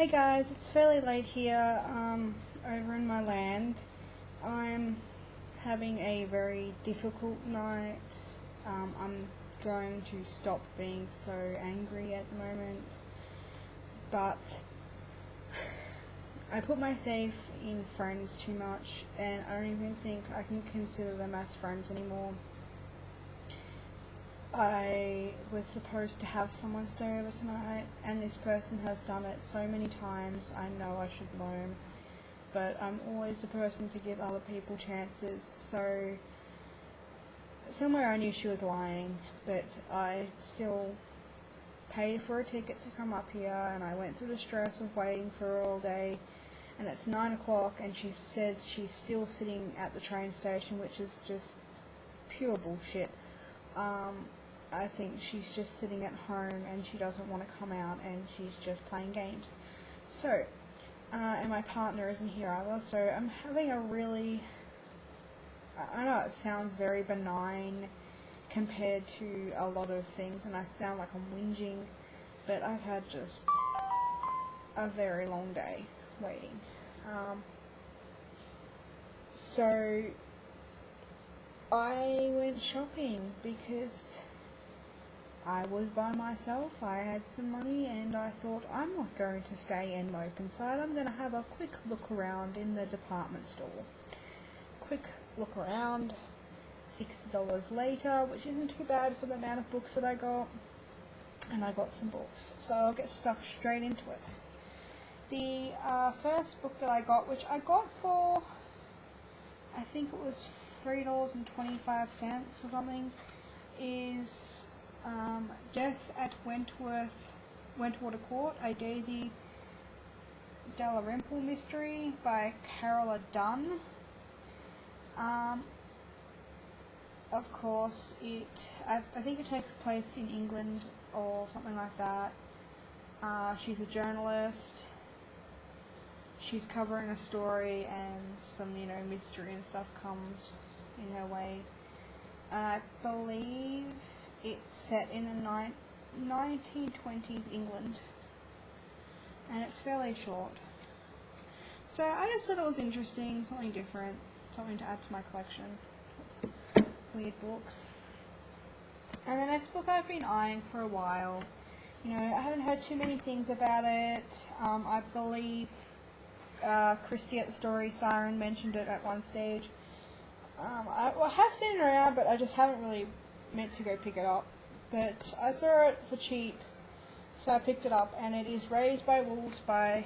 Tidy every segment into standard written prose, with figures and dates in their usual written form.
Hey guys, it's fairly late here over in my land. I'm having a very difficult night. I'm going to stop being so angry at the moment, but I put my faith in friends too much, and I don't even think I can consider them as friends anymore. I was supposed to have someone stay over tonight, and this person has done it so many times. I know I should learn, but I'm always the person to give other people chances. So somewhere I knew she was lying, but I still paid for a ticket to come up here, and I went through the stress of waiting for her all day. And it's 9 o'clock, and she says she's still sitting at the train station, which is just pure bullshit. I think she's just sitting at home and she doesn't want to come out, and she's just playing games. So, and my partner isn't here either, so I'm having a really, I know it sounds very benign compared to a lot of things, and I sound like I'm whinging, but I've had just a very long day waiting. So I went shopping because I was by myself. I had some money, and I thought, I'm not going to stay and mope inside. I'm going to have a quick look around in the department store. Quick look around. $60 later, which isn't too bad for the amount of books that I got. And I got some books, so I'll get stuck straight into it. The first book that I got, which I got for, I think it was $3.25 or something, is Death at Wentwater Court, a Daisy Dalrymple mystery by Carola Dunn. Of course, I think it takes place in England or something like that. She's a journalist. She's covering a story, and some, mystery and stuff comes in her way. I believe it's set in the 1920s England, and it's fairly short. So I just thought it was interesting, something different, something to add to my collection of weird books. And the next book I've been eyeing for a while. I haven't heard too many things about it. I believe Christy at the Story Siren mentioned it at one stage. I have seen it around, but I just haven't really meant to go pick it up. But I saw it for cheap, so I picked it up, and it is Raised by Wolves by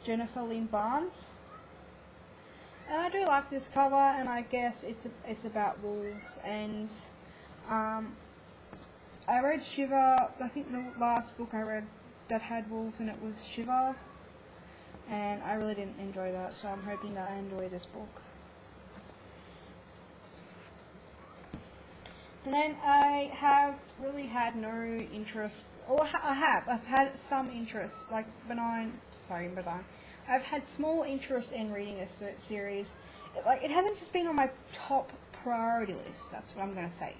Jennifer Lynn Barnes. And I do like this cover, and I guess it's about wolves. And I read Shiver. I think the last book I read that had wolves in it was Shiver, and I really didn't enjoy that, so I'm hoping that I enjoy this book. And then I have really had no interest, or I've had some interest, like benign. I've had small interest in reading this series. It hasn't just been on my top priority list, that's what I'm going to say,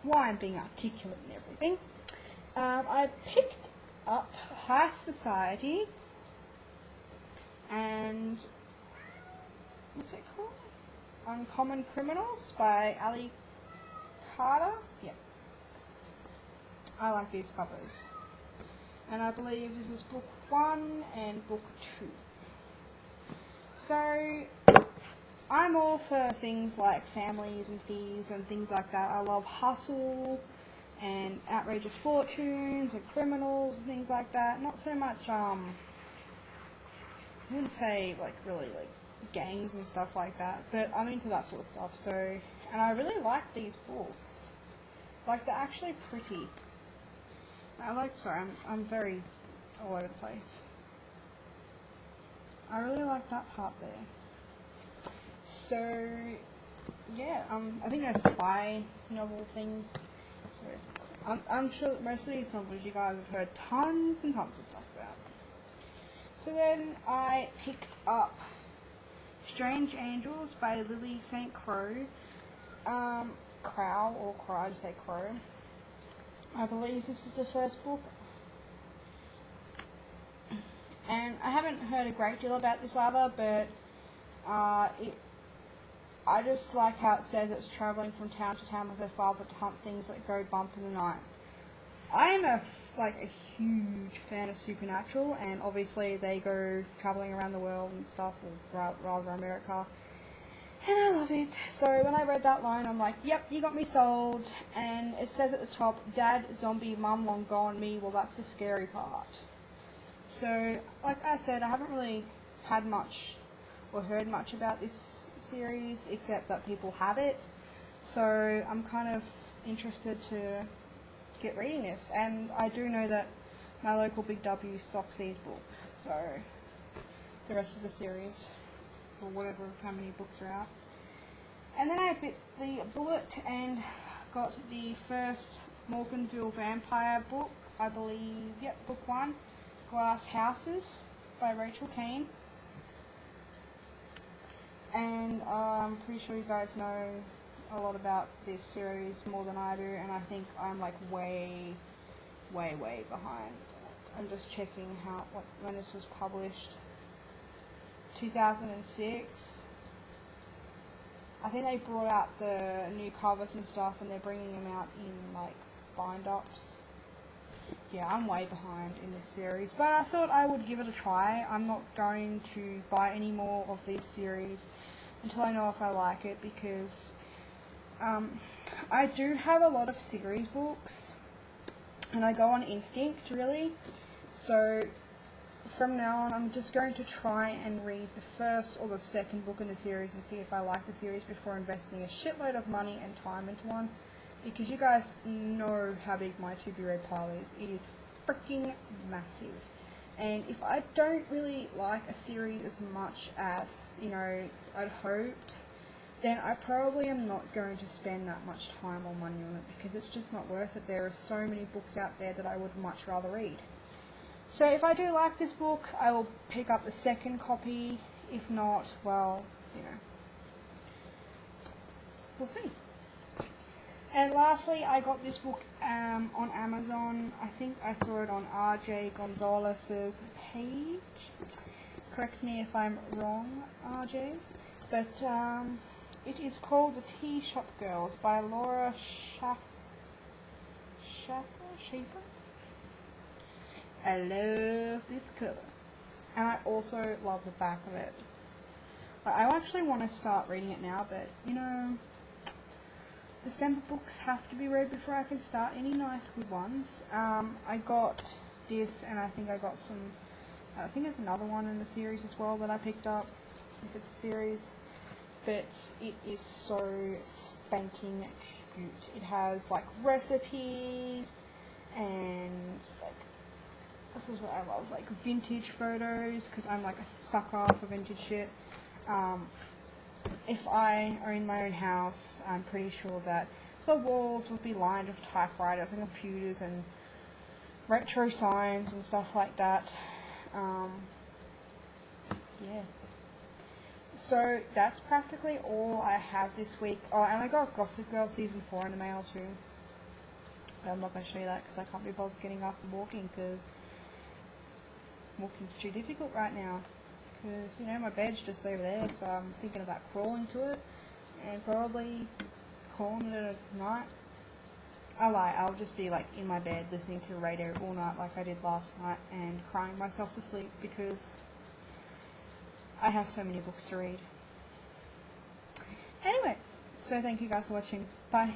why I'm being articulate and everything. I picked up High Society, and what's it called? Uncommon Criminals by Ali Carter. Yeah, I like these covers, and I believe this is book 1 and book 2. So I'm all for things like families and thieves and things like that. I love hustle and outrageous fortunes and criminals and things like that. Not so much I wouldn't say really gangs and stuff like that, but I'm into that sort of stuff. So, and I really like these books. They're actually pretty. I'm very all over the place. I really like that part there. So, yeah, I think they're spy novel things. So, I'm sure that most of these novels you guys have heard tons and tons of stuff about. So then I picked up Strange Angels by Lily St. Crow. I just say Crow. I believe this is the first book. And I haven't heard a great deal about this either, but I just like how it says it's travelling from town to town with her father to hunt things that go bump in the night. I am a huge fan of Supernatural, and obviously they go travelling around the world and stuff, or rather America, and I love it. So when I read that line, I'm like, yep, you got me sold. And it says at the top, Dad, zombie, Mum, long gone, me, well that's the scary part. So, like I said, I haven't really had much or heard much about this series, except that people have it. So I'm kind of interested to get reading this, and I do know that my local Big W stocks these books, so the rest of the series, or whatever, how many books are out. And then I bit the bullet and got the first Morganville Vampire book, I believe, yep, book 1, Glass Houses by Rachel Kane. And I'm pretty sure you guys know a lot about this series more than I do, and I think I'm like way behind. I'm just checking when this was published. 2006. I think they brought out the new covers and stuff, and they're bringing them out in like bind-ups. Yeah, I'm way behind in this series, but I thought I would give it a try. I'm not going to buy any more of this series until I know if I like it, because I do have a lot of series books, and I go on instinct, really. So from now on, I'm just going to try and read the first or the second book in the series and see if I like the series before investing a shitload of money and time into one, because you guys know how big my to-be-read pile is. It is freaking massive. And if I don't really like a series as much as, I'd hoped, then I probably am not going to spend that much time or money on it, because it's just not worth it. There are so many books out there that I would much rather read. So if I do like this book, I will pick up the second copy. If not, well, we'll see. And lastly, I got this book on Amazon. I think I saw it on RJ Gonzalez's page. Correct me if I'm wrong, RJ. But it is called The Tea Shop Girls by Laura Schaefer. I love this cover. And I also love the back of it. I actually want to start reading it now, but, December books have to be read before I can start any nice good ones. I got this, and I think I got some, I think there's another one in the series as well that I picked up, if it's a series. But it is so spanking cute. It has, recipes, and, this is what I love, vintage photos, because I'm, a sucker for vintage shit. If I owned my own house, I'm pretty sure that the walls would be lined with typewriters and computers and retro signs and stuff like that. Yeah. So that's practically all I have this week. Oh, and I got Gossip Girl Season 4 in the mail too. But I'm not going to show you that because I can't be bothered getting up and walking, because walking's too difficult right now. Because, my bed's just over there, so I'm thinking about crawling to it and probably calling it a night. I lie, I'll just be in my bed listening to the radio all night like I did last night and crying myself to sleep because I have so many books to read. Anyway, so thank you guys for watching. Bye.